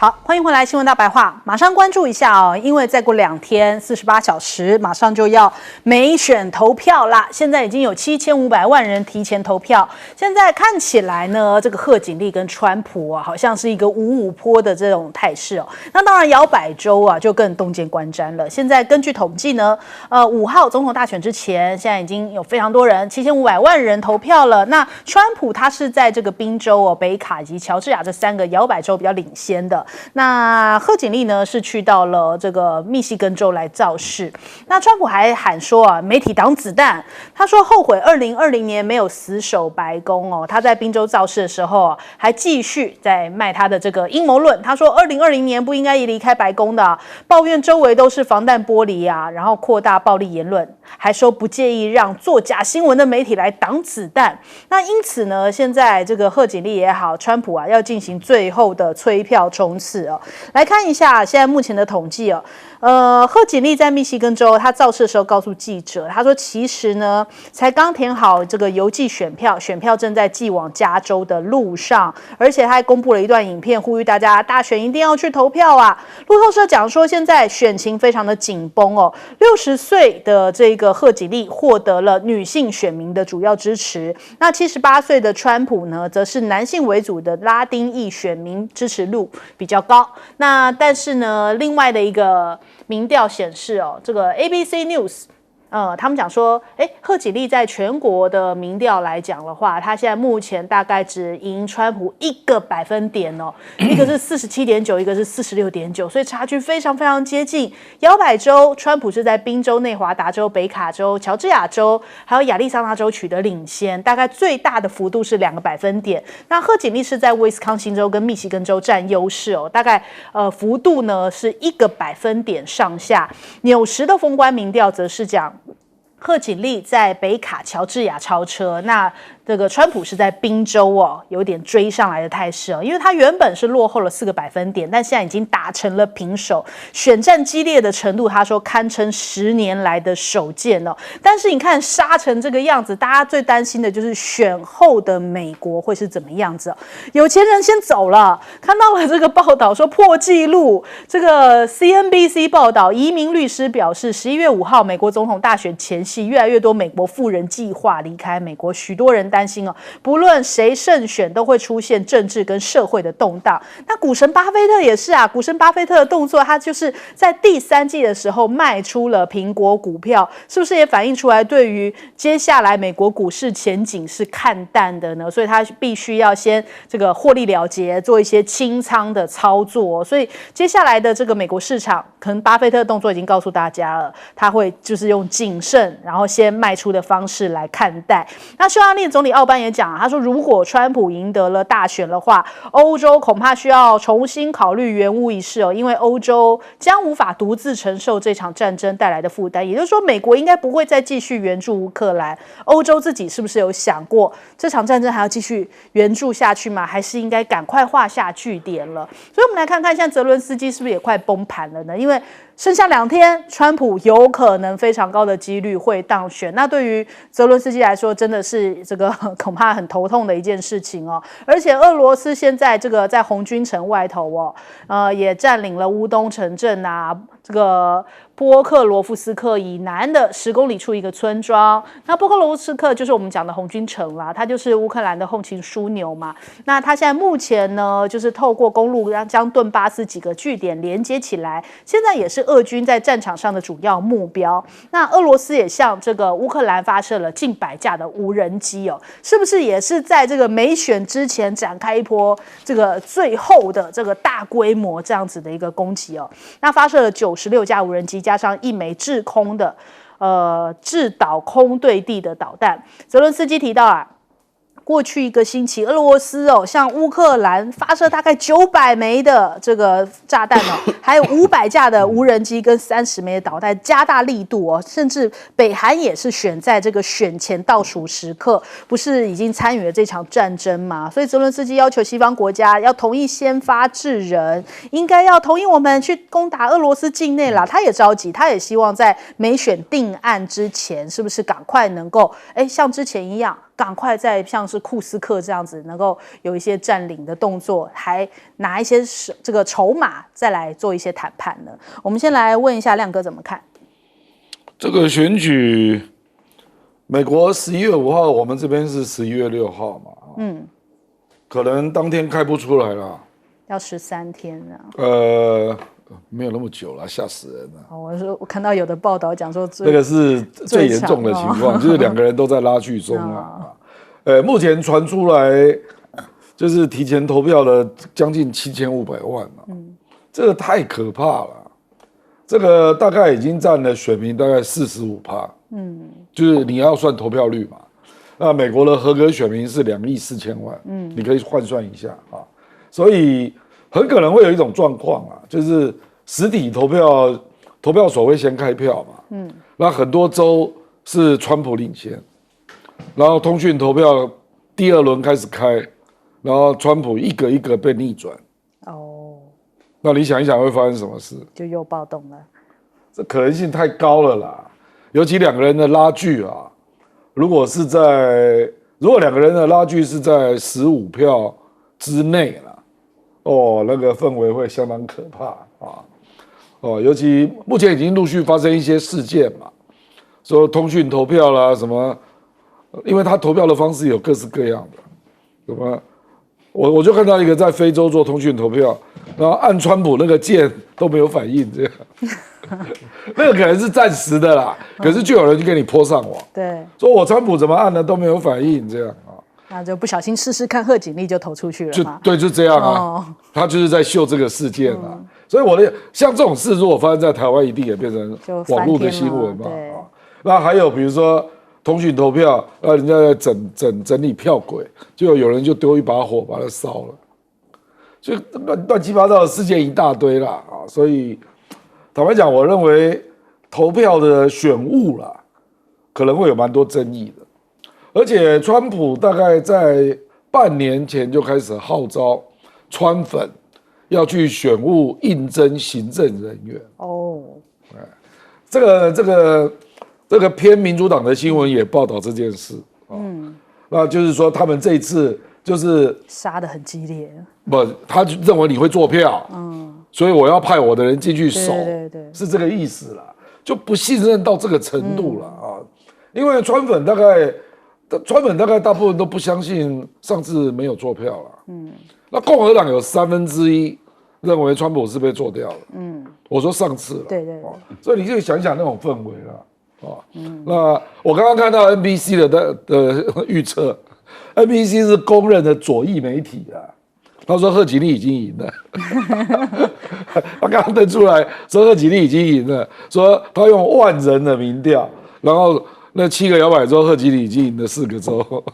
好，欢迎回来，新闻大白话，马上关注一下哦，因为再过2天48小时，马上就要美选投票啦。现在已经有7500万人提前投票，现在看起来呢，这个贺锦丽跟川普啊，好像是一个5-5坡的这种态势哦。那当然，摇摆州啊就更洞见观瞻了。现在根据统计呢，5号总统大选之前，现在已经有非常多人，7500万人投票了。那川普他是在这个宾州哦、北卡以及乔治亚这3个摇摆州比较领先的。那贺锦丽呢是去到了这个密西根州来造势。那川普还喊说啊，媒体挡子弹。他说后悔2020年没有死守白宫哦。他在宾州造势的时候啊，还继续在卖他的这个阴谋论。他说2020年不应该离开白宫的啊，抱怨周围都是防弹玻璃啊，然后扩大暴力言论，还说不介意让做假新闻的媒体来挡子弹。那因此呢，现在这个贺锦丽也好，川普啊要进行最后的催票冲刺哦。来看一下现在目前的统计哦。贺锦丽在密西根州，他造势的时候告诉记者，他说其实呢，才刚填好这个邮寄选票，选票正在寄往加州的路上，而且他还公布了一段影片，呼吁大家大选一定要去投票啊。路透社讲说，现在选情非常的紧绷哦，60岁的这个贺锦丽获得了女性选民的主要支持，那78岁的川普呢，则是男性为主的拉丁裔选民支持度比较高。那但是呢，另外的一个民调显示哦，这个 ABC News。他们讲说，贺锦丽在全国的民调来讲的话，他现在目前大概只赢川普1个百分点哦，一个是47.9，一个是46.9，所以差距非常非常接近。摇摆州，川普是在宾州、内华达州、北卡州、乔治亚州，还有亚利桑那州取得领先，大概最大的幅度是2个百分点。那贺锦丽是在威斯康星州跟密西根州占优势哦，大概幅度呢是1个百分点上下。纽时的封关民调则是讲，贺锦丽在北卡、乔治亚超车，那这个川普是在宾州哦，有点追上来的态势哦，因为他原本是落后了4个百分点，但现在已经打成了平手，选战激烈的程度，他说堪称10年来的首见哦。但是你看杀成这个样子，大家最担心的就是选后的美国会是怎么样子哦。有钱人先走了，看到了这个报道说破纪录，这个 CNBC 报道，移民律师表示，11月5号美国总统大选前夕，越来越多美国富人计划离开美国，许多人担心哦，不论谁胜选，都会出现政治跟社会的动荡。那股神巴菲特也是啊，股神巴菲特的动作，他就是在第3季的时候卖出了苹果股票，是不是也反映出来对于接下来美国股市前景是看淡的呢？所以他必须要先这个获利了结，做一些清仓的操作。所以接下来的这个美国市场，可能巴菲特的动作已经告诉大家了，他会就是用谨慎，然后先卖出的方式来看待。那匈牙利总理奥班也讲，他说如果川普赢得了大选的话，欧洲恐怕需要重新考虑援乌一事哦，因为欧洲将无法独自承受这场战争带来的负担。也就是说，美国应该不会再继续援助乌克兰，欧洲自己是不是有想过这场战争还要继续援助下去吗？还是应该赶快画下句点了？所以我们来看看，现在泽伦斯基是不是也快崩盘了呢？因为剩下2天，川普有可能非常高的几率会当选。那对于泽伦斯基来说，真的是这个恐怕很头痛的一件事情哦。而且俄罗斯现在这个在红军城外头哦，也占领了乌东城镇啊，这个波克罗夫斯克以南的10公里处一个村庄。那波克罗夫斯克就是我们讲的红军城啦，它就是乌克兰的后勤枢纽嘛。那它现在目前呢，就是透过公路将顿巴斯几个据点连接起来，现在也是俄军在战场上的主要目标。那俄罗斯也向这个乌克兰发射了近100架的无人机哦，是不是也是在这个美选之前展开一波这个最后的这个大规模这样子的一个攻击哦？那发射了96架无人机，加上1枚制空的制导空对地的导弹。泽伦斯基提到啊，过去1个星期，俄罗斯向乌克兰发射大概900枚的这个炸弹还有500架的无人机跟30枚的导弹，加大力度甚至北韩也是选在这个选前倒数时刻，不是已经参与了这场战争吗？所以泽伦斯基要求西方国家要同意先发制人，应该要同意我们去攻打俄罗斯境内啦。他也着急，他也希望在美选定案之前，是不是赶快能够像之前一样赶快在像是库斯克这样子能够有一些占领的动作，还拿一些这个筹码再来做一些谈判呢？我们先来问一下亮哥怎么看这个选举？美国11月5号，我们这边是11月6号嘛，可能当天开不出来了，要13天啊。没有那么久了，吓死人了。我看到有的报道讲说，这个是最严重的情况，就是2个人都在拉锯中啊。目前传出来就是提前投票的将近7500万了，这个太可怕了。这个大概已经占了选民大概45%，就是你要算投票率嘛。那美国的合格选民是2亿4千万，你可以换算一下啊。所以很可能会有一种状况啊，就是实体投票所会先开票嘛，那很多州是川普领先，然后通讯投票第2轮开始开，然后川普一个一个被逆转。那你想一想会发生什么事？就又暴动了。这可能性太高了啦，尤其2个人的拉锯啊，如果2个人的拉锯是在15票之内啦，那个氛围会相当可怕啊。尤其目前已经陆续发生一些事件嘛，说通讯投票啦什么，因为他投票的方式有各式各样的，什么我就看到一个在非洲做通讯投票，然后按川普那个键都没有反应，这样，那个可能是暂时的啦，可是就有人就给你泼上网，对，说我川普怎么按的都没有反应，这样啊，那就不小心试试看，贺锦丽就投出去了嘛，就这样啊，他就是在秀这个事件啊，所以像这种事如果发生在台湾，一定也变成网络的新闻嘛，那还有比如说。通讯投票，人家在整理票轨，就有人就丢一把火把它烧了，就乱七八糟的事件一大堆啦啊！所以坦白讲，我认为投票的选务啦，可能会有蛮多争议的，而且川普大概在半年前就开始号召川粉要去选务应征行政人员这个偏民主党的新闻也报道这件事，那就是说他们这一次就是杀得很激烈，他认为你会做票，所以我要派我的人进去守，对，是这个意思啦，就不信任到这个程度了啊，因为川粉大概大部分都不相信上次没有做票了，那共和党有1/3认为川普是被做掉了，我说上次了，对，所以你就想想那种氛围了。那我刚刚看到 NBC 的预测 ，NBC 是公认的左翼媒体啊。他说贺锦丽已经赢了，他刚刚登出来说贺锦丽已经赢了，说他用10000人的民调，然后那7个摇摆州贺锦丽已经赢了4个州，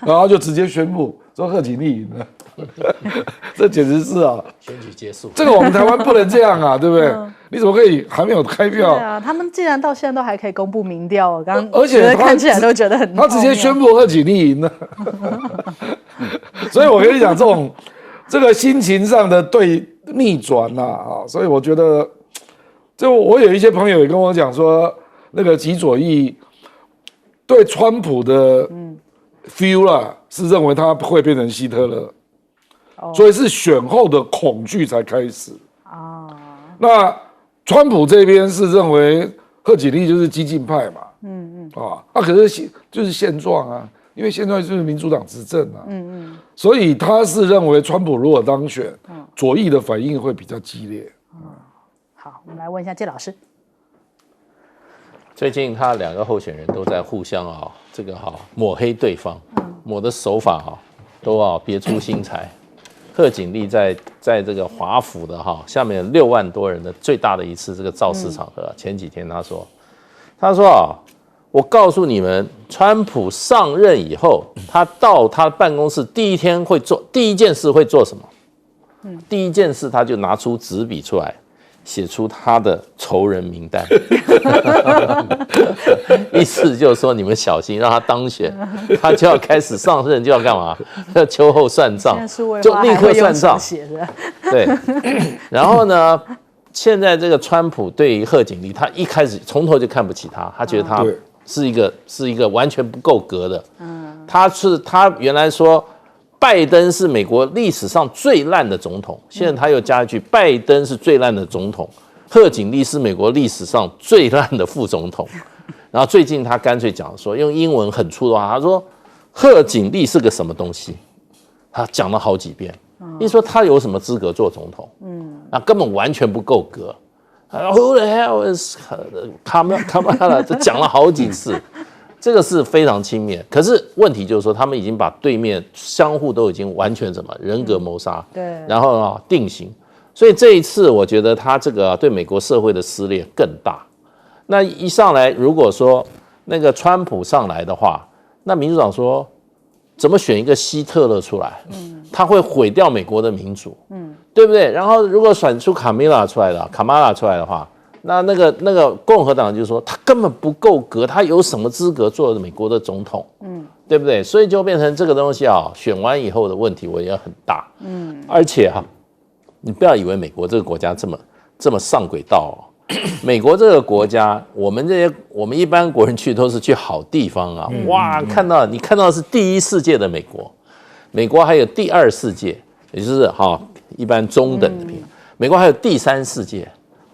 然后就直接宣布说贺锦丽赢了。这简直是啊！选举结束，这个我们台湾不能这样啊，对不对？你怎么可以还没有开票？对啊，他们既然到现在都还可以公布民调，我刚而且看起来都觉得很，他直接宣布贺锦丽赢了，所以我跟你讲，这个心情上的逆转啊，所以我觉得，就我有一些朋友也跟我讲说，那个极左翼对川普的feel 啦，是认为他会变成希特勒。所以是选后的恐惧才开始那川普这边是认为贺锦丽就是激进派嘛，可是就是现状啊，因为现在就是民主党执政啊，所以他是认为川普如果当选，左翼的反应会比较激烈。好，我们来问一下介老师。最近他2个候选人都在互相抹黑对方，抹的手法都别出心裁。贺锦丽在这个华府的下面6万多人的最大的一次这个造势场合，前几天他说我告诉你们，川普上任以后，他到他办公室第一件事会做什么？第一件事他就拿出纸笔出来，写出他的仇人名单，意思就是说你们小心，让他当选，他就要开始上任就要干嘛？要秋后算账，就立刻算账。对，然后呢，现在这个川普对于贺锦丽，他一开始从头就看不起他，他觉得他是一个完全不够格的。他原来说拜登是美国历史上最烂的总统，现在他又加一句拜登是最烂的总统，贺锦丽是美国历史上最烂的副总统。然后最近他干脆讲说，用英文很粗的话，他说贺锦丽是个什么东西，他讲了好几遍。你说他有什么资格做总统？根本完全不够格。Who the hell is Kamala？ 这讲了好几次。这个是非常轻蔑，可是问题就是说，他们已经把对面相互都已经完全什么人格谋杀，对，然后定型，所以这一次我觉得他这个对美国社会的撕裂更大。那一上来，如果说那个川普上来的话，那民主党说怎么选一个希特勒出来？他会毁掉美国的民主，对不对？然后如果选出卡马拉出来的话。那个共和党就说他根本不够格，他有什么资格做美国的总统？对不对？所以就变成这个东西啊，选完以后的问题我也很大。而且你不要以为美国这个国家这么上轨道哦。美国这个国家，我们一般国人去都是去好地方啊，哇，你看到的是第一世界的美国，美国还有第二世界，也就是一般中等的品，美国还有第三世界。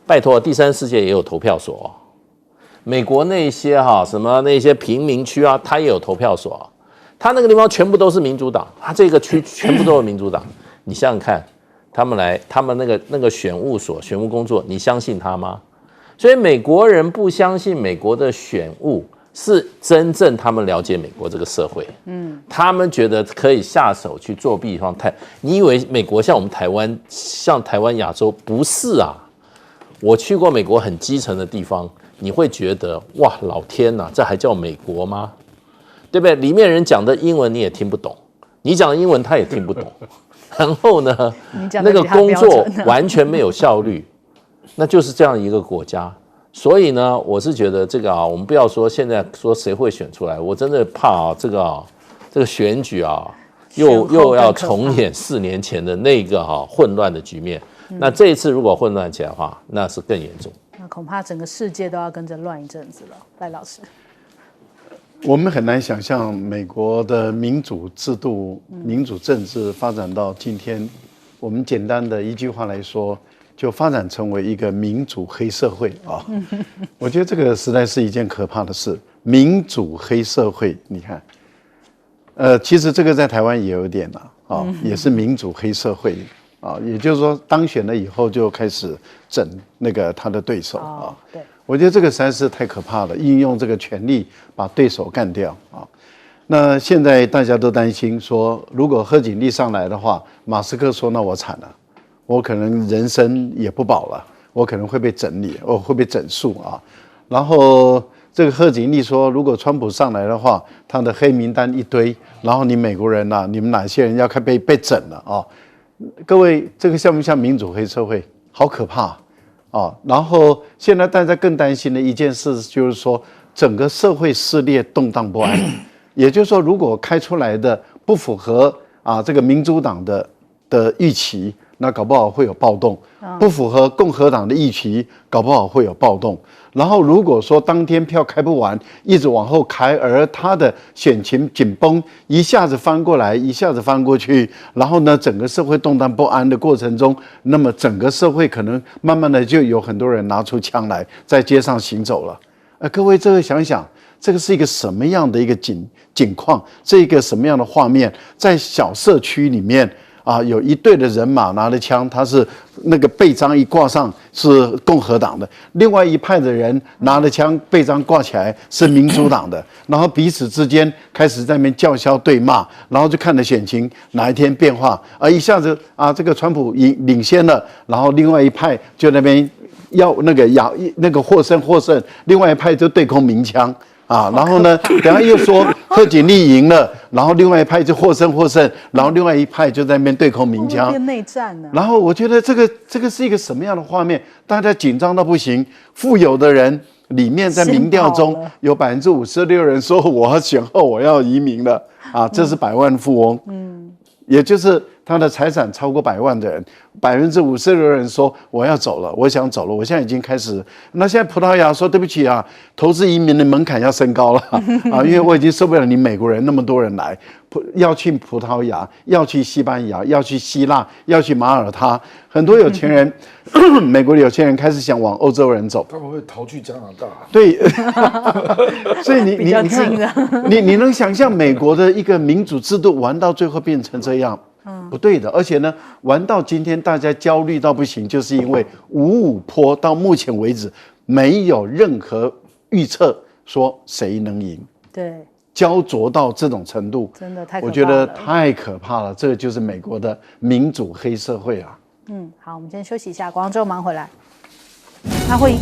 拜托，第三世界也有投票所哦。美国那些什么那些贫民区啊，它也有投票所啊。它那个地方全部都是民主党，它这个区全部都是民主党。你想想看，他们那个选务所选务工作，你相信他吗？所以美国人不相信美国的选务是真正他们了解美国这个社会。他们觉得可以下手去作弊你以为美国像我们台湾，像台湾亚洲？不是啊。我去过美国很基层的地方，你会觉得哇，老天哪，这还叫美国吗？对不对？里面人讲的英文你也听不懂，你讲的英文他也听不懂，然后呢，那个工作完全没有效率，那就是这样一个国家。所以呢，我是觉得这个我们不要说现在说谁会选出来，我真的怕这个选举又要重演4年前的那个混乱的局面。那这一次如果混乱起来的话，那是更严重。那恐怕整个世界都要跟着乱一阵子了。赖老师，我们很难想象美国的民主制度、民主政治发展到今天，我们简单的一句话来说，就发展成为一个民主黑社会啊！我觉得这个实在是一件可怕的事。民主黑社会，你看，其实这个在台湾也有点了也是民主黑社会。也就是说，当选了以后就开始整那个他的对手对，我觉得这个实在是太可怕了，运用这个权力把对手干掉那现在大家都担心说，如果贺锦丽上来的话，马斯克说那我惨了，我可能人生也不保了，我可能会被整理，我会被整肃然后这个贺锦丽说，如果川普上来的话，他的黑名单一堆，然后你美国人你们哪些人要被整了各位，这个像不像民主黑社会？好可怕然后现在大家更担心的一件事就是说，整个社会撕裂、动荡不安。也就是说，如果开出来的不符合这个民主党的预期，那搞不好会有暴动；不符合共和党的预期，搞不好会有暴动。然后如果说当天票开不完，一直往后开，而他的选情紧绷，一下子翻过来，一下子翻过去，然后呢，整个社会动荡不安的过程中，那么整个社会可能慢慢的就有很多人拿出枪来在街上行走了。各位，这个想想，这个是一个什么样的一个景况？这一个什么样的画面？在小社区里面。有一队的人马拿着枪，他是那个背章一挂上是共和党的，另外一派的人拿着枪背章挂起来是民主党的，然后彼此之间开始在那边叫嚣对骂，然后就看着选情哪一天变化，一下子这个川普领先了，然后另外一派就那边要那个获胜，另外一派就对空鸣枪。然后呢，等下又说贺锦丽赢了，然后另外一派就获胜，然后另外一派就在那边对空鸣枪，变内战了。然后我觉得这个是一个什么样的画面？大家紧张到不行，富有的人里面在民调中有56%人说我要选后我要移民了这是百万富翁，也就是他的财产超过100万的人，50%的人说我要走了，我想走了，我现在已经开始。那现在葡萄牙说对不起啊，投资移民的门槛要升高了啊，因为我已经受不了你美国人那么多人来，要去葡萄牙，要去西班牙，要去希腊，要去马耳他，很多有钱人，美国的有钱人开始想往欧洲人走，他们会逃去加拿大。对，所以你看，你能想象美国的一个民主制度玩到最后变成这样？不对的，而且呢，玩到今天大家焦虑到不行，就是因为5-5波到目前为止没有任何预测说谁能赢，对，焦灼到这种程度，真的太可怕了，我觉得太可怕了。这个就是美国的民主黑社会啊。好，我们先休息一下，广告之后马上回来。那会。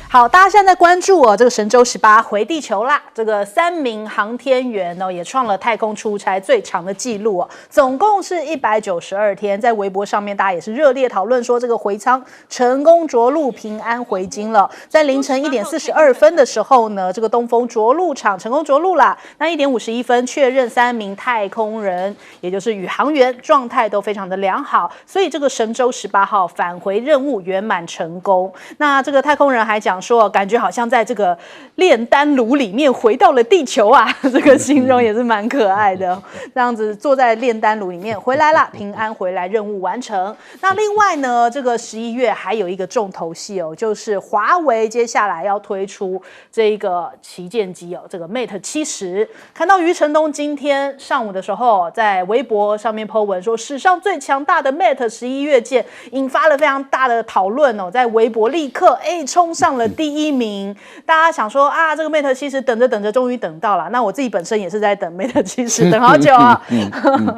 好，大家现在在关注这个神舟18回地球啦。这个3名航天员也创了太空出差最长的记录总共是192天。在微博上面，大家也是热烈讨论说，这个回舱成功着陆，平安回京了。在凌晨1点42分的时候呢，这个东风着陆场成功着陆啦。那1点51分确认3名太空人，也就是宇航员状态都非常的良好，所以这个神舟18号返回任务圆满成功。那这个太空人还讲说，感觉好像在这个炼丹炉里面回到了地球啊，这个形容也是蛮可爱的。这样子坐在炼丹炉里面回来了，平安回来，任务完成。那另外呢，这个11月还有一个重头戏就是华为接下来要推出这个旗舰机这个 Mate 70。看到余承东今天上午的时候在微博上面 po 文说，史上最强大的 Mate 11月见，引发了非常大的讨论在微博立刻冲上了第1名。大家想说啊，这个 Mate 70等着等着终于等到了。那我自己本身也是在等 Mate 70等好久啊。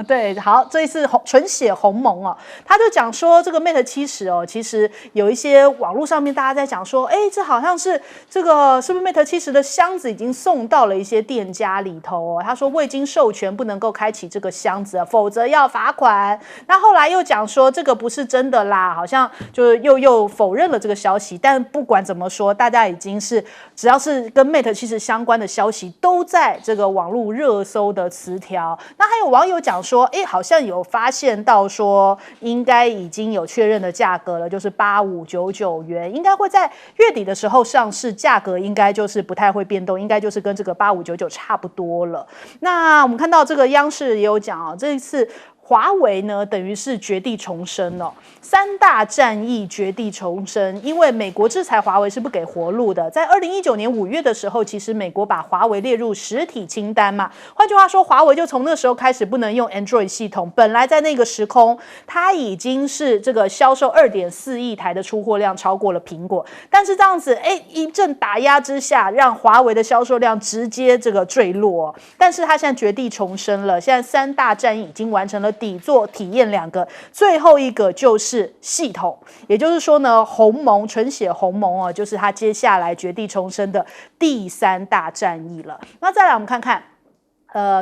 对，好，这一次纯血鸿蒙他就讲说这个 Mate 70其实有一些网络上面大家在讲说，这好像是这个是不是 Mate 70的箱子已经送到了一些店家里头他说未经授权不能够开启这个箱子否则要罚款。那后来又讲说这个不是真的啦，好像就又否认了这个消息。但不管怎么说，大家已经是只要是跟 Mate 70相关的消息都在这个网络热搜的词条。那还有网友讲说，好像有发现到说应该已经有确认的价格了，就是8599元，应该会在月底的时候上市，价格应该就是不太会变动，应该就是跟这个8599差不多了。那我们看到这个央视也有讲这一次华为呢，等于是绝地重生3大战役绝地重生，因为美国制裁华为是不给活路的。在2019年5月的时候，其实美国把华为列入实体清单嘛，换句话说，华为就从那时候开始不能用 Android 系统。本来在那个时空，它已经是这个销售2.4亿台的出货量超过了苹果，但是这样子一阵打压之下，让华为的销售量直接这个坠落。但是它现在绝地重生了，现在3大战役已经完成了底座、体验2个，最后一个就是系统。也就是说呢，鸿蒙纯血鸿蒙就是它接下来绝地重生的第3大战役了。那再来我们看看。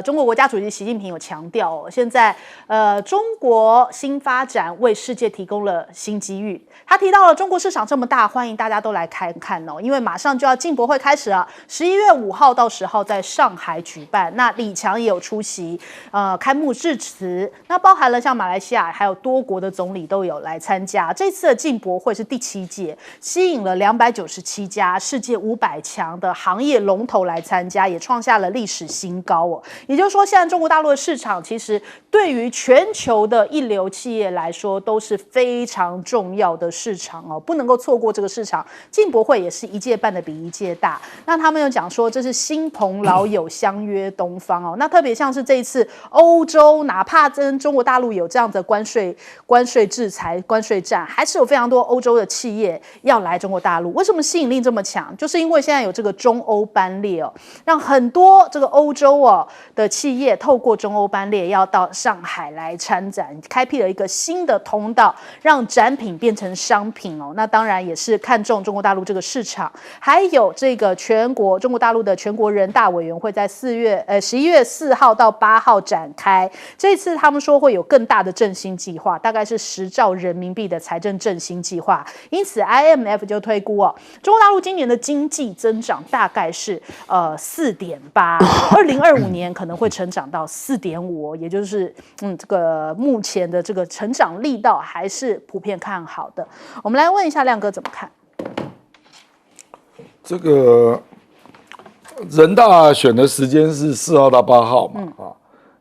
中国国家主席习近平有强调现在中国新发展为世界提供了新机遇。他提到了中国市场这么大，欢迎大家都来看看因为马上就要进博会开始了，11月5号到10号在上海举办。那李强也有出席开幕致辞，那包含了像马来西亚还有多国的总理都有来参加。这次的进博会是第7届，吸引了297家世界500强的行业龙头来参加，也创下了历史新高也就是说，现在中国大陆的市场其实对于全球的一流企业来说都是非常重要的市场不能够错过这个市场。进博会也是一届办的比一届大。那他们又讲说，这是新朋老友相约东方那特别像是这一次欧洲，哪怕跟中国大陆有这样的关税制裁、关税战，还是有非常多欧洲的企业要来中国大陆。为什么吸引力这么强？就是因为现在有这个中欧班列让很多这个欧洲的企业透过中欧班列要到上海来参展，开辟了一个新的通道，让展品变成商品哦。那当然也是看中中国大陆这个市场，还有这个中国大陆的全国人大委员会在11月4号到8号展开。这次他们说会有更大的振兴计划，大概是10兆人民币的财政振兴计划。因此 IMF 就推估中国大陆今年的经济增长大概是4.8%，2025年可能会成长到4.5%，也就是这个目前的这个成长力道还是普遍看好的。我们来问一下亮哥怎么看？这个人大选的时间是4号到8号嘛，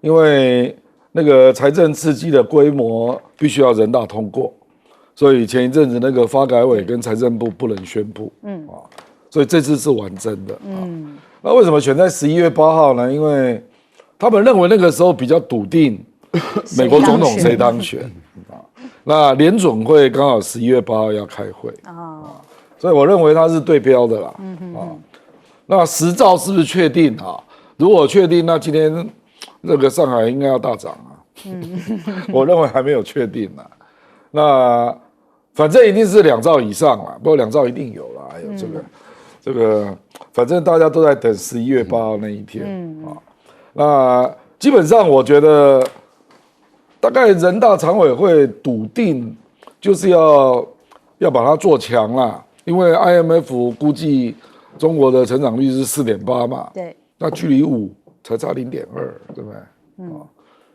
因为那个财政刺激的规模必须要人大通过，所以前一阵子那个发改委跟财政部不能宣布，所以这次是完真的，那为什么选在11月8号呢？因为他们认为那个时候比较笃定美国总统谁当选，那联准会刚好11月8号要开会，所以我认为它是对标的啦，那10兆是不是确定啊？如果确定，那今天那个上海应该要大涨啊，我认为还没有确定啊。那反正一定是2兆以上啦，不过2兆一定有啦，还有这个，反正大家都在等11月8号那一天啊。那基本上我觉得，大概人大常委会笃定就是要把它做强啦，因为 IMF 估计中国的成长率是4.8嘛，对，那距离5才差0.2，对不对？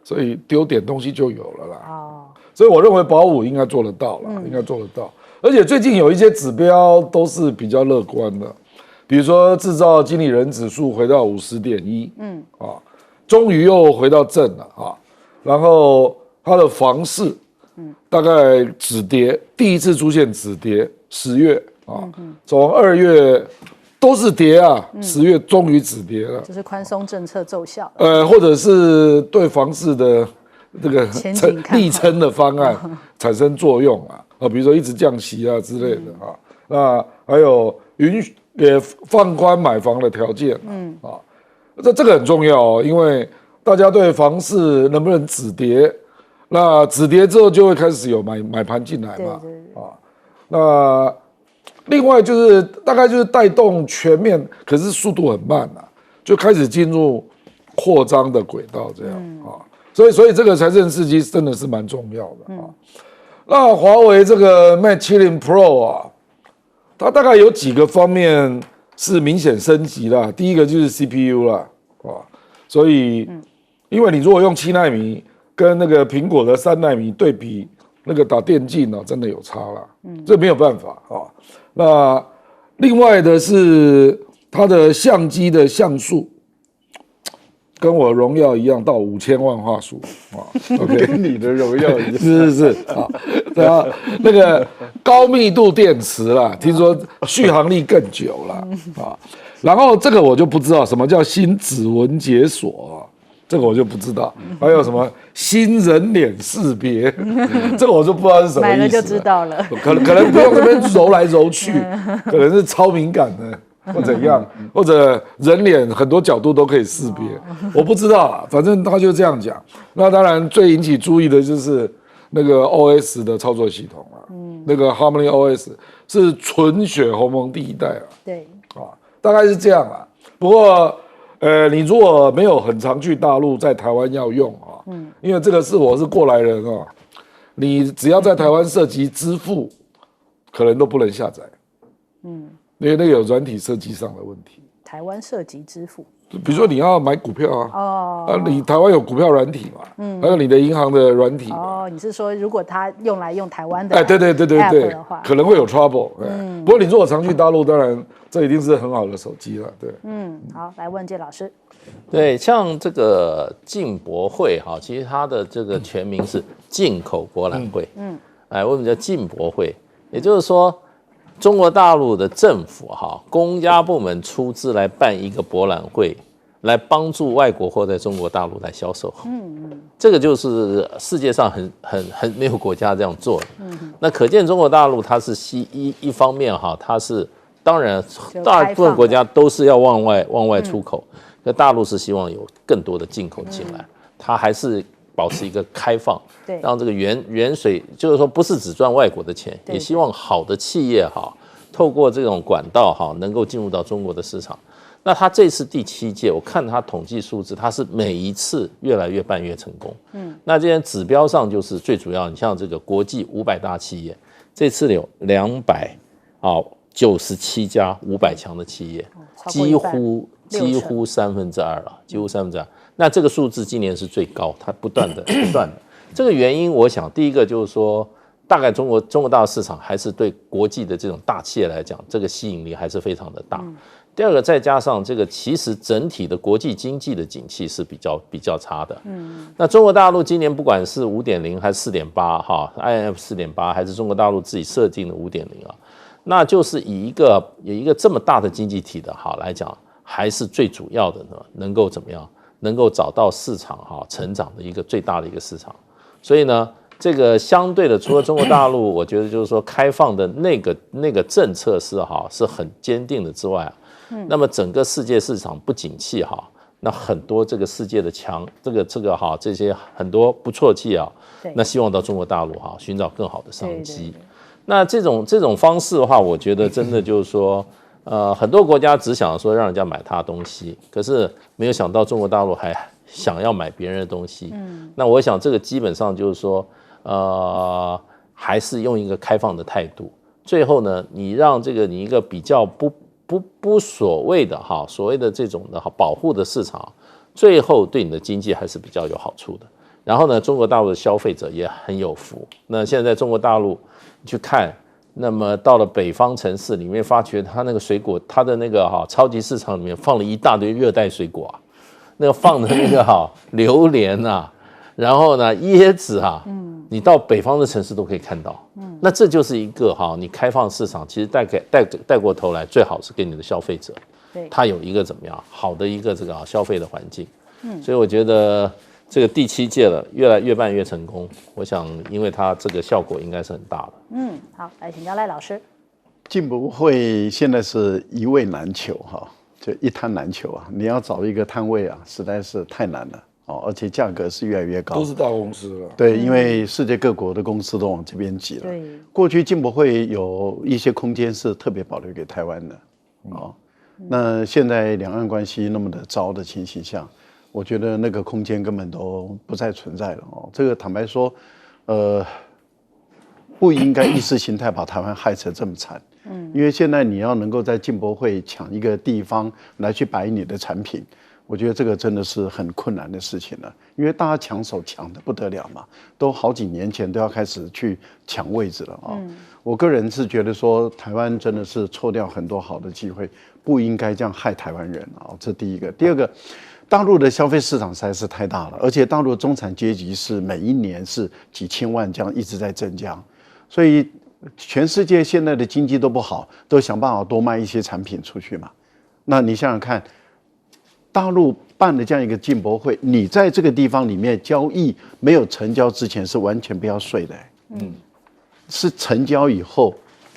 所以丢点东西就有了啦。所以我认为保5应该做得到啦，应该做得到。而且最近有一些指标都是比较乐观的，比如说制造经理人指数回到50.1，终于又回到正了啊。然后它的房市，大概止跌，第一次出现止跌，10月啊，从2月都是跌啊，10月终于止跌了，就是宽松政策奏效，或者是对房市的这个力撑的方案产生作用啊，比如说一直降息啊之类的啊，那还有也放宽买房的条件，这个很重要哦，因为大家对房市能不能止跌，那止跌之后就会开始有买盘进来嘛，那另外就是大概就是带动全面，可是速度很慢啊，就开始进入扩张的轨道这样啊，所以这个财政刺激真的是蛮重要的啊。那华为这个 Mate 70 Pro 啊，它大概有几个方面是明显升级啦。第一个就是 CPU 啦，所以因为你如果用7奈米跟那个苹果的3奈米对比，那个打电竞呢，真的有差啦，这没有办法啊。那另外的是它的相机的像素，跟我荣耀一样到5000万画素啊，跟你的荣耀一样，是啊，对啊，那个高密度电池啦，听说续航力更久了啊。然后这个我就不知道什么叫新指纹解锁，这个我就不知道。还有什么新人脸识别，这个我就不知道是什么意思。买了就知道了，可能不用那边揉来揉去，可能是超敏感的。或怎样，或者人脸很多角度都可以识别，我不知道啊，反正他就这样讲。那当然最引起注意的就是那个 OS 的操作系统啊，那个 Harmony OS 是纯血鸿蒙第1代啊，对啊，大概是这样啊。不过你如果没有很常去大陆，在台湾要用啊，因为这个我是过来人啊，你只要在台湾涉及支付，可能都不能下载，因为那个有软体设计上的问题。台湾涉及支付，比如说你要买股票啊，你台湾有股票软体嘛，还有你的银行的软体。你是说如果它用台湾的对的话，可能会有 trouble。不过你如果常去大陆，当然这一定是很好的手机了。对，好，来问介老师。对，像这个进博会哈，其实它的这个全名是进口博览会。为什么叫进博会？也就是说，中国大陆的政府公家部门出资来办一个博览会，来帮助外国货在中国大陆来销售。这个就是世界上很没有国家这样做的。那可见中国大陆它是一方面它是当然大部分国家都是要往外出口，可大陆是希望有更多的进口进来，它还是保持一个开放，对，让这个远水，就是说不是只赚外国的钱，也希望好的企业哈，透过这种管道哈，能够进入到中国的市场。那他这次第7届，我看他统计数字，他是每一次越来越办越成功。那这些指标上就是最主要，你像这个国际500大企业，这次有297家500强的企业，几乎2/3了，几乎2/3。那这个数字今年是最高，它不断的。这个原因，我想第一个就是说，大概中国大陆市场还是对国际的这种大企业来讲，这个吸引力还是非常的大。第二个，再加上这个，其实整体的国际经济的景气是比较差的。那中国大陆今年不管是5.0还是4.8哈 ，IMF 4.8还是中国大陆自己设定的5.0啊，那就是以一个这么大的经济体的来讲，还是最主要的呢，能够怎么样？能够找到市场成长的一个最大的一个市场。所以呢，这个相对的，除了中国大陆，我觉得就是说开放的那个政策是很坚定的之外啊。那么整个世界市场不景气那很多这个世界的这些很多不错企业那希望到中国大陆寻找更好的商机。那这种方式的话，我觉得真的就是说，很多国家只想说让人家买他的东西，可是没有想到中国大陆还想要买别人的东西。那我想这个基本上就是说，还是用一个开放的态度。最后呢，你让你一个比较不所谓的这种的保护的市场，最后对你的经济还是比较有好处的。然后呢，中国大陆的消费者也很有福。那现在中国大陆你去看，那么到了北方城市里面，发觉它那个水果，它的那个超级市场里面放了一大堆热带水果那个放的那个榴莲然后呢椰子你到北方的城市都可以看到。那这就是一个你开放市场，其实带过头来，最好是给你的消费者，他有一个怎么样好的一个这个消费的环境。所以我觉得这个第7届了，越办越成功。我想，因为它这个效果应该是很大的。好，来请教赖老师。进博会现在是一位难求就一摊难求你要找一个摊位实在是太难了。而且价格是越来越高，都是大公司了。对，因为世界各国的公司都往这边挤了。对，过去进博会有一些空间是特别保留给台湾的。那现在两岸关系那么的糟的情形下，我觉得那个空间根本都不再存在了。这个坦白说，不应该意识形态把台湾害成这么惨。因为现在你要能够在进博会抢一个地方来去摆你的产品。我觉得这个真的是很困难的事情了，因为大家抢手抢得不得了嘛，都好几年前都要开始去抢位置了我个人是觉得说，台湾真的是错掉很多好的机会，不应该这样害台湾人这第一个。第二个，大陆的消费市场实在是太大了，而且大陆的中产阶级是每一年是几千万这样一直在增加，所以全世界现在的经济都不好，都想办法多卖一些产品出去嘛。那你想想看。大陆办的这样一个进博会，你在这个地方里面交易没有成交之前是完全不要税的，是成交以后，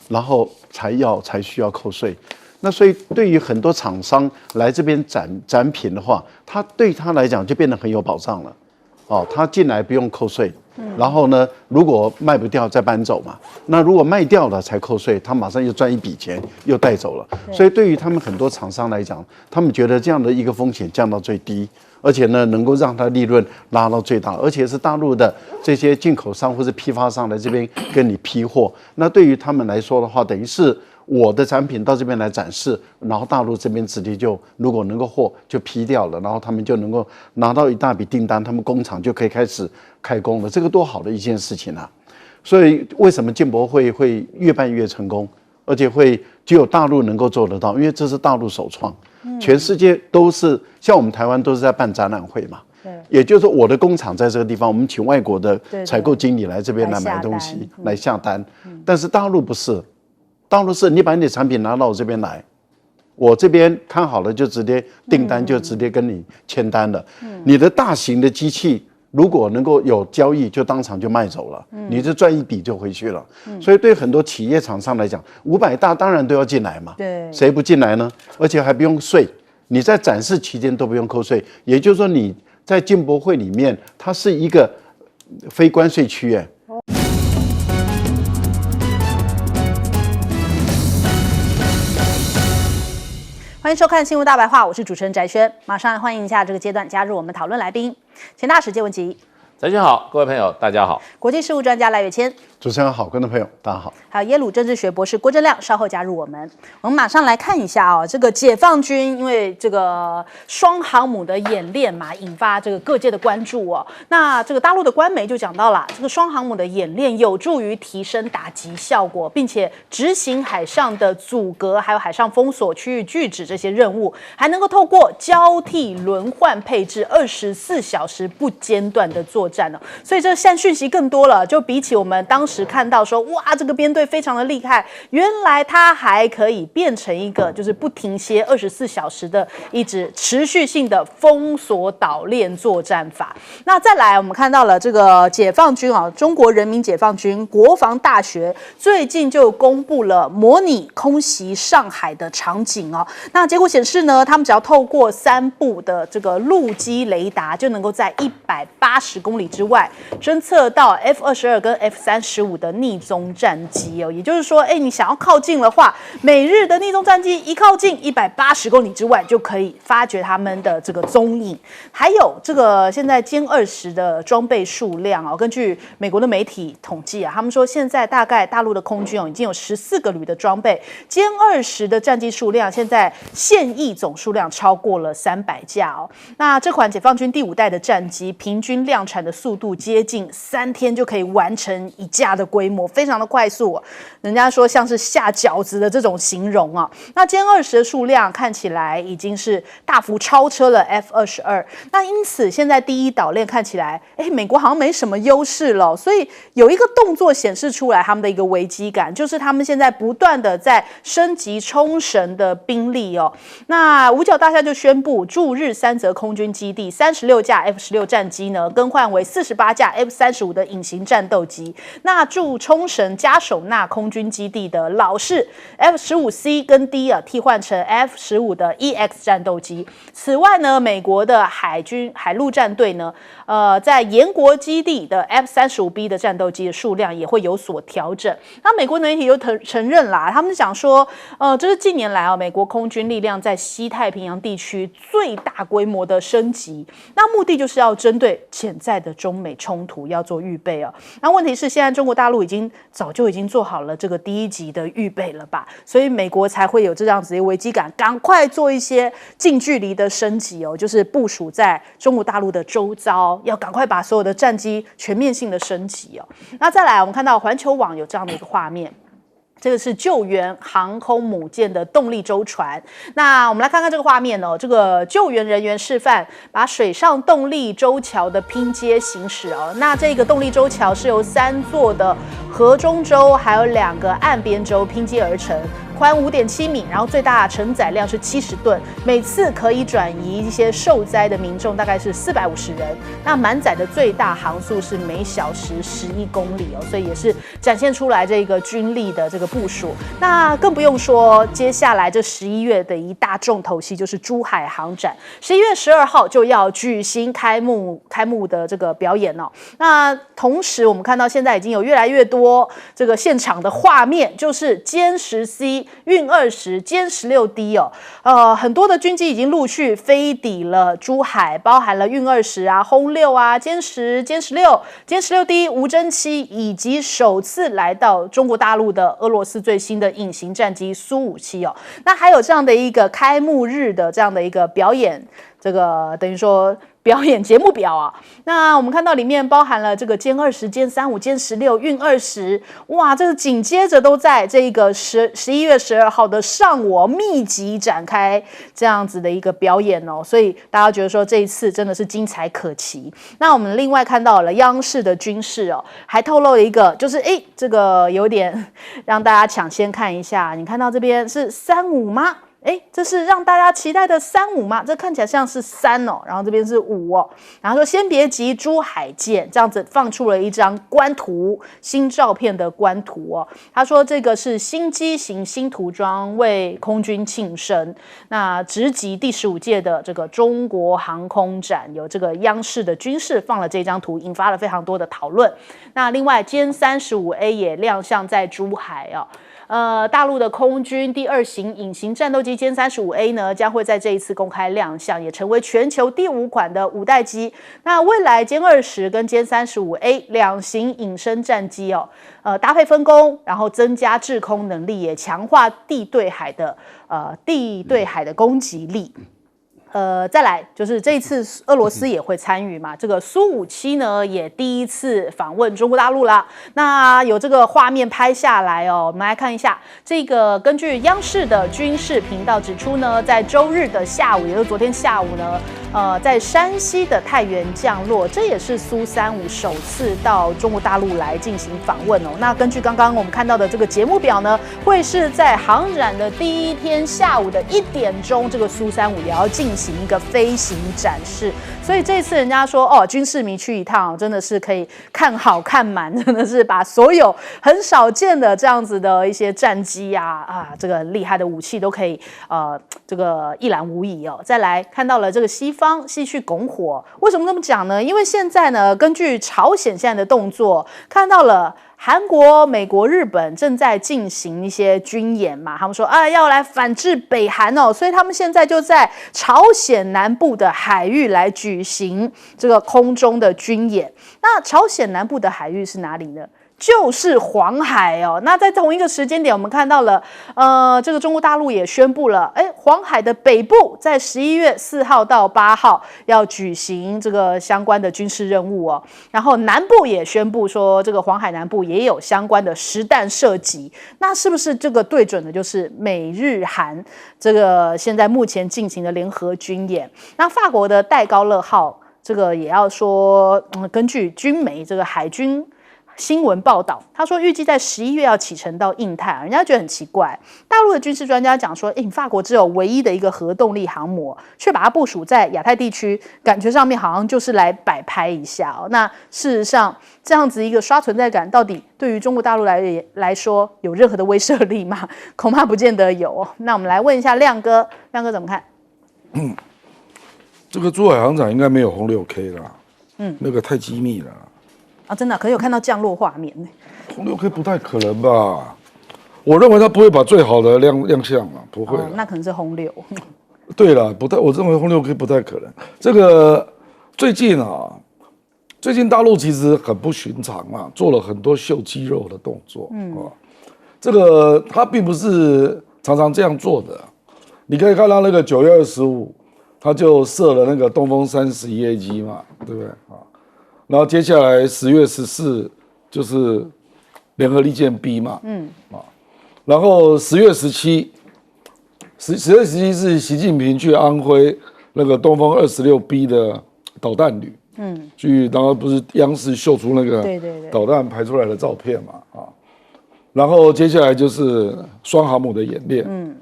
然后才需要扣税。那所以对于很多厂商来这边展品的话，对他来讲就变得很有保障了。他进来不用扣税，然后呢，如果卖不掉再搬走嘛。那如果卖掉了才扣税，他马上又赚一笔钱，又带走了。所以对于他们很多厂商来讲，他们觉得这样的一个风险降到最低，而且呢，能够让他利润拉到最大，而且是大陆的这些进口商或是批发商来这边跟你批货。那对于他们来说的话，等于是我的产品到这边来展示，然后大陆这边直接就如果能够货就批掉了，然后他们就能够拿到一大笔订单，他们工厂就可以开始开工了，这个多好的一件事情啊！所以为什么进博会会越办越成功，而且只有大陆能够做得到，因为这是大陆首创，全世界都是像我们台湾都是在办展览会嘛。也就是说，我的工厂在这个地方，我们请外国的采购经理来这边来买东西，来下单。但是大陆不是。大陆是你把你的产品拿到我这边来，我这边看好了就直接订单就直接跟你签单了。你的大型的机器如果能够有交易，就当场就卖走了，你就赚一笔就回去了。所以对很多企业厂商来讲，500大当然都要进来嘛，对，谁不进来呢？而且还不用税，你在展示期间都不用扣税，也就是说你在进博会里面，它是一个非关税区哎。欢迎收看《新闻大白话》，我是主持人翟轩，马上欢迎一下这个阶段加入我们讨论来宾，钱大使谢文琪。翟轩好，各位朋友大家好。国际事务专家赖岳谦。主持人好，观众朋友大家好。还有耶鲁政治学博士郭正亮稍后加入我们。我们马上来看一下哦，这个解放军因为这个双航母的演练嘛，引发这个各界的关注哦。那这个大陆的官媒就讲到了，这个双航母的演练有助于提升打击效果，并且执行海上的阻隔还有海上封锁、区域拒止这些任务，还能够透过交替轮换配置，24小时不间断的作战哦。所以这现在讯息更多了，就比起我们当时看到说，哇，这个编队非常的厉害，原来它还可以变成一个就是不停歇24小时的一直持续性的封锁岛链作战法。那再来，我们看到了这个解放军啊，中国人民解放军国防大学最近就公布了模拟空袭上海的场景哦。那结果显示呢，他们只要透过3部的这个陆基雷达，就能够在180公里之外侦测到 F-22跟 F-35的逆踪战机哦。也就是说，你想要靠近的话，美日的逆踪战机一靠近180公里之外，就可以发掘他们的这个踪影。还有这个现在歼20的装备数量哦，根据美国的媒体统计啊，他们说现在大概大陆的空军已经有14个旅的装备，歼20的战机数量现在现役总数量超过了300架哦。那这款解放军第5代的战机平均量产的速度接近3天就可以完成1架的规模，非常的快速哦。人家说像是下饺子的这种形容啊。那歼20的数量看起来已经是大幅超车了 F-22，那因此现在第一岛链看起来，美国好像没什么优势了。所以有一个动作显示出来他们的一个危机感，就是他们现在不断的在升级冲绳的兵力哦。那五角大厦就宣布驻日3则空军基地36架 F-16战机呢，更换为48架 F-35的隐形战斗机。那驻冲绳加手纳空军基地的老式 F-15C 跟 D 替换成 F-15的 EX 战斗机。此外呢，美国的海陆战队呢，在延国基地的 F-35B 的战斗机的数量也会有所调整。那美国媒体又承认啦，他们讲说，这是近年来美国空军力量在西太平洋地区最大规模的升级。那目的就是要针对潜在的中美冲突要做预备哦。那问题是现在中国大陆早就已经做好了这个第一级的预备了吧？所以美国才会有这样子的危机感，赶快做一些近距离的升级哦，就是部署在中国大陆的周遭，要赶快把所有的战机全面性的升级哦。那再来，我们看到环球网有这样的一个画面。这个是救援航空母舰的动力舟船。那我们来看看这个画面哦，这个救援人员示范把水上动力舟桥的拼接行驶哦。那这个动力舟桥是由3座的河中舟还有2个岸边舟拼接而成。宽5.7米，然后最大承载量是70吨，每次可以转移一些受灾的民众，大概是450人。那满载的最大航速是每小时11公里哦，所以也是展现出来这个军力的这个部署。那更不用说接下来这11月的一大重头戏就是珠海航展，11月12号就要举行开幕的这个表演哦。那同时我们看到现在已经有越来越多这个现场的画面，就是歼10C。运20、歼16D 哦，很多的军机已经陆续飞抵了珠海，包含了运20啊、轰6啊、歼10、歼16、歼16D 无侦7，以及首次来到中国大陆的俄罗斯最新的隐形战机苏57哦。那还有这样的一个开幕日的这样的一个表演，这个等于说表演节目表啊。那我们看到里面包含了这个歼20、歼35、歼16、运20，哇，这是紧接着都在这个11月12号的上午密集展开这样子的一个表演哦，所以大家觉得说这一次真的是精彩可期。那我们另外看到了央视的军事哦，还透露了一个，就是这个有点让大家抢先看一下，你看到这边是35吗？这是让大家期待的3-5吗？这看起来像是3哦，然后这边是5哦，然后说先别急，珠海见，这样子放出了一张官图，新照片的官图哦。他说这个是新机型新涂装为空军庆生，那直击第15届的这个中国航空展，有这个央视的军事放了这张图，引发了非常多的讨论。那另外歼35A 也亮相在珠海哦。大陆的空军第2型隐形战斗机歼35A 呢，将会在这一次公开亮相，也成为全球第5款的5代机。那未来歼20跟歼35A 2型隐身战机哦，搭配分工，然后增加制空能力，也强化地对海的攻击力。再来就是这一次俄罗斯也会参与嘛，这个苏57呢也第一次访问中国大陆了。那有这个画面拍下来哦，我们来看一下。这个根据央视的军事频道指出呢，在周日的下午，也就是昨天下午呢，在山西的太原降落，这也是苏35首次到中国大陆来进行访问哦。那根据刚刚我们看到的这个节目表呢，会是在航展的第1天下午的1点钟，这个苏35也要进行一个飞行展示。所以这一次人家说哦，军事迷去一趟，真的是可以看好看满，真的是把所有很少见的这样子的一些战机这个厉害的武器都可以这个一览无遗哦。再来看到了这个西方继续拱火，为什么这么讲呢？因为现在呢，根据朝鲜现在的动作，看到了韩国、美国、日本正在进行一些军演嘛，他们说要来反制北韩哦，所以他们现在就在朝鲜南部的海域来举行这个空中的军演。那朝鲜南部的海域是哪里呢？就是黄海哦。那在同一个时间点，我们看到了，这个中国大陆也宣布了，黄海的北部在11月4号到8号要举行这个相关的军事任务哦。然后南部也宣布说，这个黄海南部也有相关的实弹射击。那是不是这个对准的就是美日韩这个现在目前进行的联合军演？那法国的戴高乐号这个也要说，根据军媒这个海军新闻报道，他说预计在11月要启程到印太，人家觉得很奇怪。大陆的军事专家讲说，法国只有唯一的一个核动力航母，却把它部署在亚太地区，感觉上面好像就是来摆拍一下哦。那事实上，这样子一个刷存在感，到底对于中国大陆来说有任何的威慑力吗？恐怕不见得有。那我们来问一下亮哥，亮哥怎么看？这个珠海航展应该没有红6K 啦，那个太机密了。真的，可是有看到降落画面呢。红6K 不太可能吧？我认为他不会把最好的亮相啊，不会。那可能是红6。对了，不太，我认为红6K 不太可能。这个最近大陆其实很不寻常啊，做了很多秀肌肉的动作。这个他并不是常常这样做的。你可以看到那个9月25，他就射了那个东风31A 机嘛，对不对啊？然后接下来10月14就是。联合利剑 B 嘛，然后10月17是习近平去安徽那个东风26B 的导弹旅，然后不是央视秀出那个导弹排出来的照片嘛，然后接下来就是双航母的演练，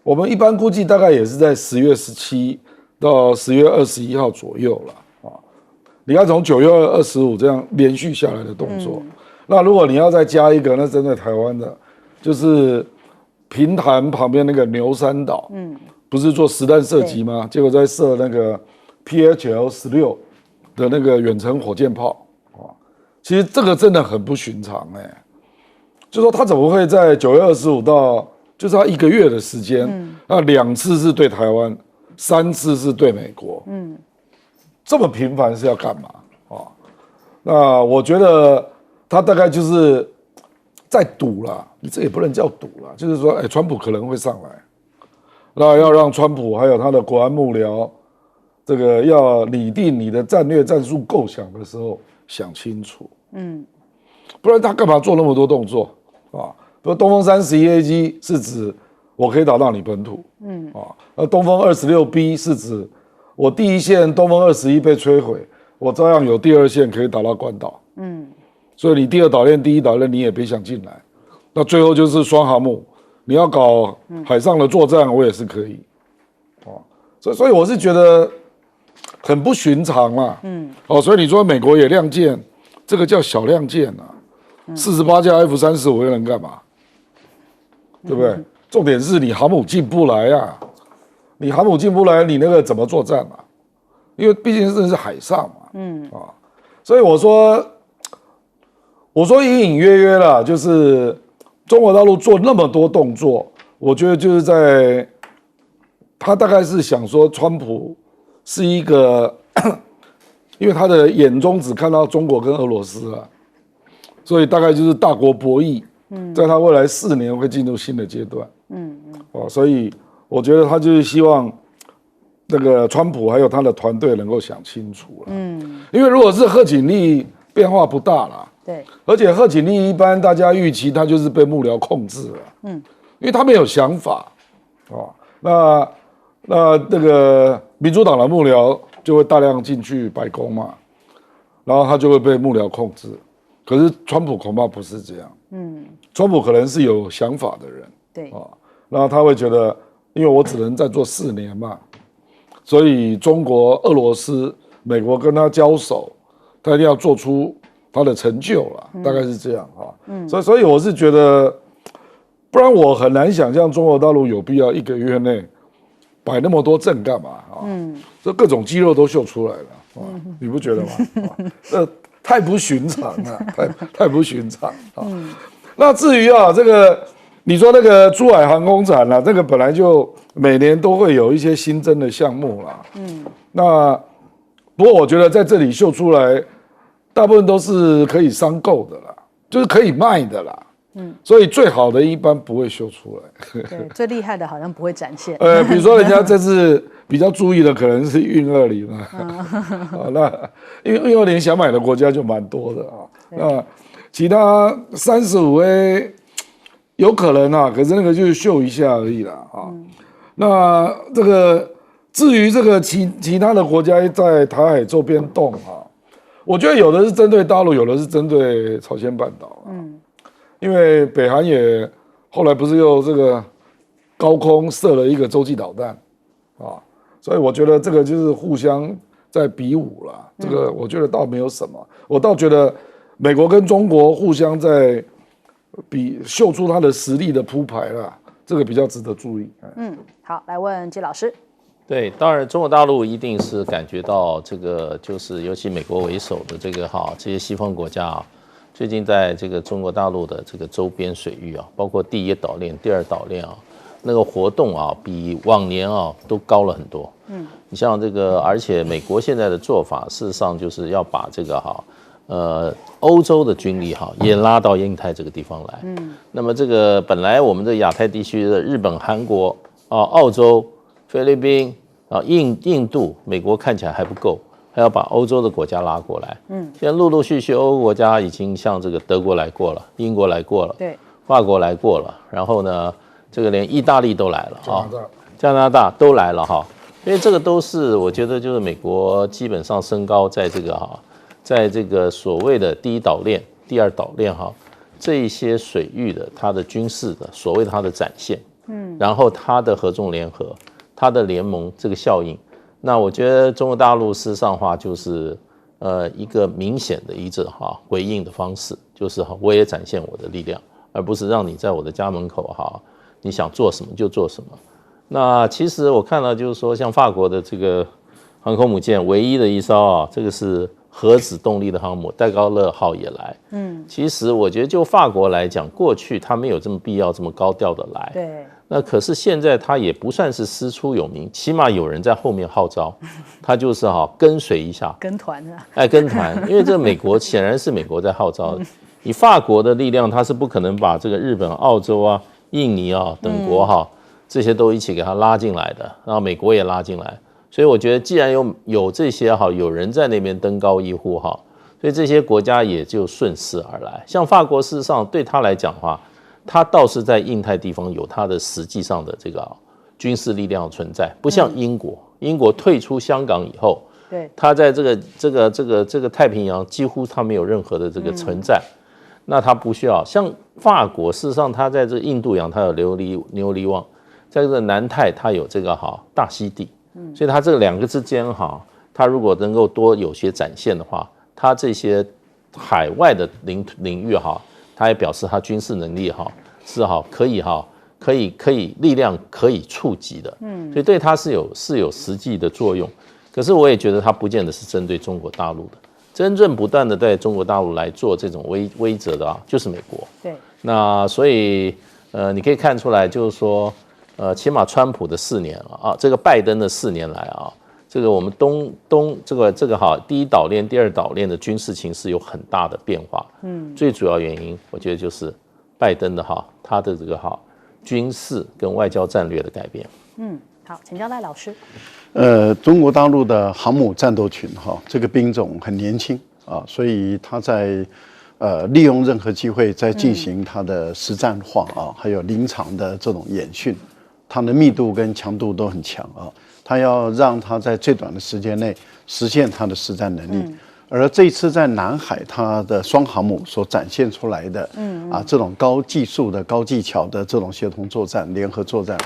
我们一般估计大概也是在10月17到10月21号左右了，你看从9月25这样连续下来的动作。那如果你要再加一个，那针对台湾的，就是平潭旁边那个牛山岛，不是做实弹射击吗？结果在射那个 PHL-16的那个远程火箭炮，其实这个真的很不寻常就说他怎么会在9月25到，就是他1个月的时间，那2次是对台湾，3次是对美国，这么频繁是要干嘛那我觉得。他大概就是在赌啦，你这也不能叫赌啦，就是说，川普可能会上来，那要让川普还有他的国安幕僚，这个要拟定你的战略战术构想的时候想清楚，不然他干嘛做那么多动作啊？比如东风31A 机是指我可以打到你本土，而东风26B 是指我第一线东风21被摧毁，我照样有第2线可以打到关岛，所以你第2岛链、第1岛链你也别想进来，那最后就是双航母，你要搞海上的作战，我也是可以。所以我是觉得很不寻常啦。所以你说美国也亮剑，这个叫小亮剑啊。48架 F-35能干嘛？对不对？重点是你航母进不来啊，你航母进不来，你那个怎么作战啊？因为毕竟是海上嘛。所以我说隐隐约约啦，就是中国大陆做那么多动作，我觉得就是在他大概是想说，川普是一个，因为他的眼中只看到中国跟俄罗斯啊，所以大概就是大国博弈。在他未来4年会进入新的阶段。所以我觉得他就是希望那个川普还有他的团队能够想清楚了。因为如果是贺锦丽变化不大啦。对，而且贺锦丽一般大家预期他就是被幕僚控制了。因为他没有想法。那个民主党的幕僚就会大量进去白宫嘛，然后他就会被幕僚控制。可是川普恐怕不是这样。川普可能是有想法的人。对。然后他会觉得，因为我只能再做4年嘛，所以中国、俄罗斯、美国跟他交手，他一定要做出他的成就了，大概是这样所以我是觉得，不然我很难想象中国大陆有必要1个月内摆那么多阵干嘛这各种肌肉都秀出来了你不觉得吗？太不寻常了，太不寻常那至于这个你说那个珠海航空展这个本来就每年都会有一些新增的项目啦。那不过我觉得在这里秀出来，大部分都是可以商购的啦，就是可以卖的啦。所以最好的一般不会秀出来。对，最厉害的好像不会展现。比如说人家这次比较注意的可能是运20那因为运20想买的国家就蛮多的那其他35A 有可能可是那个就是秀一下而已啦那这个至于这个其他的国家在台海周边动我觉得有的是针对大陆，有的是针对朝鲜半岛因为北韩也后来不是又这个高空射了一个洲际导弹所以我觉得这个就是互相在比武啦这个我觉得倒没有什么，我倒觉得美国跟中国互相在秀出他的实力的铺排啦，这个比较值得注意。好，来问季老师。对，当然中国大陆一定是感觉到这个，就是尤其美国为首的这个这些西方国家最近在这个中国大陆的这个周边水域包括第1岛链、第2岛链那个活动比往年都高了很多。你像这个，而且美国现在的做法，事实上就是要把这个欧洲的军力也拉到印太这个地方来。那么这个本来我们的亚太地区的日本、韩国澳洲、菲律宾印度、美国看起来还不够，还要把欧洲的国家拉过来。现在陆陆续续欧洲国家已经像这个德国来过了，英国来过了，对，法国来过了，然后呢，这个连意大利都来了加拿大都来了因为这个都是我觉得就是美国基本上升高在这个所谓的第1岛链、第2岛链这一些水域的它的军事的所谓它的展现，然后它的合纵联合、它的联盟这个效应，那我觉得中国大陆事实上的话就是一个明显的一个回应的方式，就是我也展现我的力量，而不是让你在我的家门口你想做什么就做什么。那其实我看到就是说，像法国的这个航空母舰唯一的一艘这个是核子动力的航母戴高乐号也来。其实我觉得就法国来讲，过去他没有这么必要这么高调的来。对。那可是现在他也不算是师出有名，起码有人在后面号召，他就是跟随一下，跟团的。跟团，因为这美国显然是美国在号召的。以法国的力量，他是不可能把这个日本、澳洲印尼等国这些都一起给他拉进来的，然后美国也拉进来。所以我觉得，既然有这些有人在那边登高一呼所以这些国家也就顺势而来。像法国，事实上对他来讲的话，他倒是在印太地方有他的实际上的这个军事力量存在，不像英国，英国退出香港以后，对，他在这个太平洋几乎他没有任何的这个存在。那它不需要像法国，事实上它在这个印度洋它有牛犁湾，在这个南太它有这个大溪地，所以它这两个之间它如果能够多有些展现的话，它这些海外的领域它也表示它军事能力是可以力量可以触及的，所以对它是有实际的作用。可是我也觉得它不见得是针对中国大陆的，真正不断的在中国大陆来做这种威慑的就是美国。对，那所以你可以看出来，就是说起码川普的4年这个拜登的4年来这个我们这个第一岛链、第二岛链的军事情势有很大的变化。最主要原因我觉得就是拜登的他的这个军事跟外交战略的改变。好，请教赖老师。中国大陆的航母战斗群这个兵种很年轻所以他在利用任何机会在进行它的实战化还有临场的这种演训，它的密度跟强度都很强它要让它在最短的时间内实现它的实战能力。而这一次在南海，它的双航母所展现出来的，这种高技术的、高技巧的这种协同作战、联合作战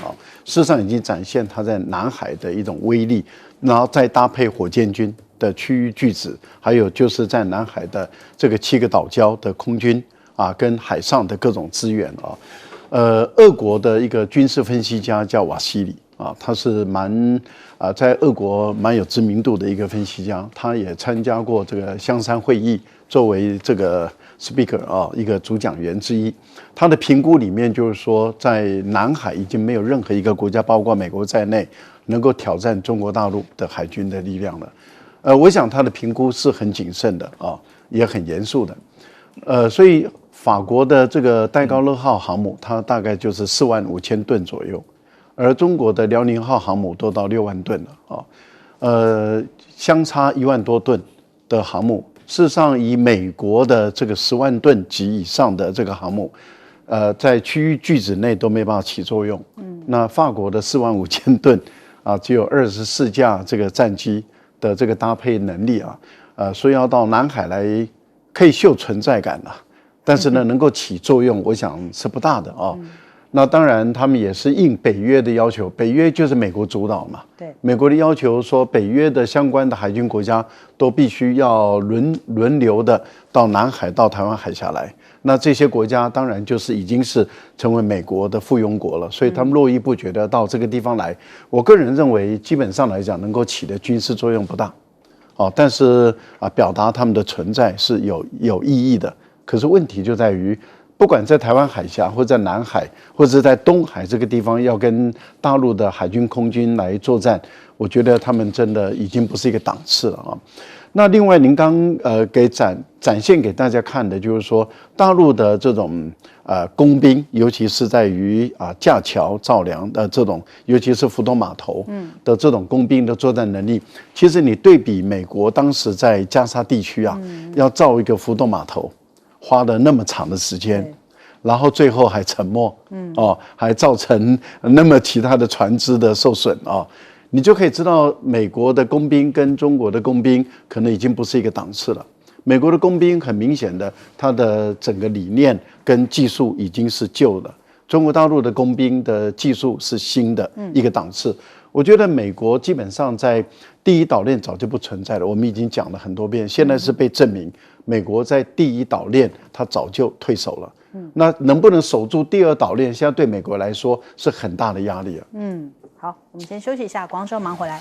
事实上已经展现它在南海的一种威力，然后再搭配火箭军的区域拒止，还有就是在南海的这个7个岛礁的空军跟海上的各种资源俄国的一个军事分析家叫瓦西里他是在俄国蛮有知名度的一个分析家，他也参加过这个香山会议，作为这个 speaker 一个主讲员之一。他的评估里面就是说，在南海已经没有任何一个国家，包括美国在内，能够挑战中国大陆的海军的力量了。我想他的评估是很谨慎的也很严肃的。所以法国的这个戴高乐号航母，它大概就是45000吨左右。而中国的辽宁号航母都到6万吨了相差1万多吨的航母，事实上以美国的这个10万吨级以上的这个航母，在区域拒止内都没办法起作用。那法国的45000吨只有24架这个战机的这个搭配能力所以要到南海来可以秀存在感但是呢，能够起作用，我想是不大的那当然，他们也是应北约的要求，北约就是美国主导嘛。对，美国的要求说，北约的相关的海军国家都必须要轮流的到南海、到台湾海峡来。那这些国家当然就是已经是成为美国的附庸国了，所以他们络绎不绝的到这个地方来。我个人认为，基本上来讲，能够起的军事作用不大。但是表达他们的存在是有意义的。可是问题就在于，不管在台湾海峡，或者在南海，或者在东海这个地方，要跟大陆的海军、空军来作战，我觉得他们真的已经不是一个档次了那另外，您刚展现给大家看的，就是说大陆的这种工兵，尤其是在于架桥造梁的这种，尤其是浮动码头的这种工兵的作战能力，其实你对比美国当时在加沙地区要造一个浮动码头，花了那么长的时间，然后最后还沉没，还造成那么其他的船只的受损你就可以知道美国的工兵跟中国的工兵可能已经不是一个档次了。美国的工兵很明显的，它的整个理念跟技术已经是旧的，中国大陆的工兵的技术是新的一个档次。我觉得美国基本上在第一岛链早就不存在了，我们已经讲了很多遍，现在是被证明美国在第一岛链它早就退守了。那能不能守住第二岛链，现在对美国来说是很大的压力好，我们先休息一下，广州忙回来。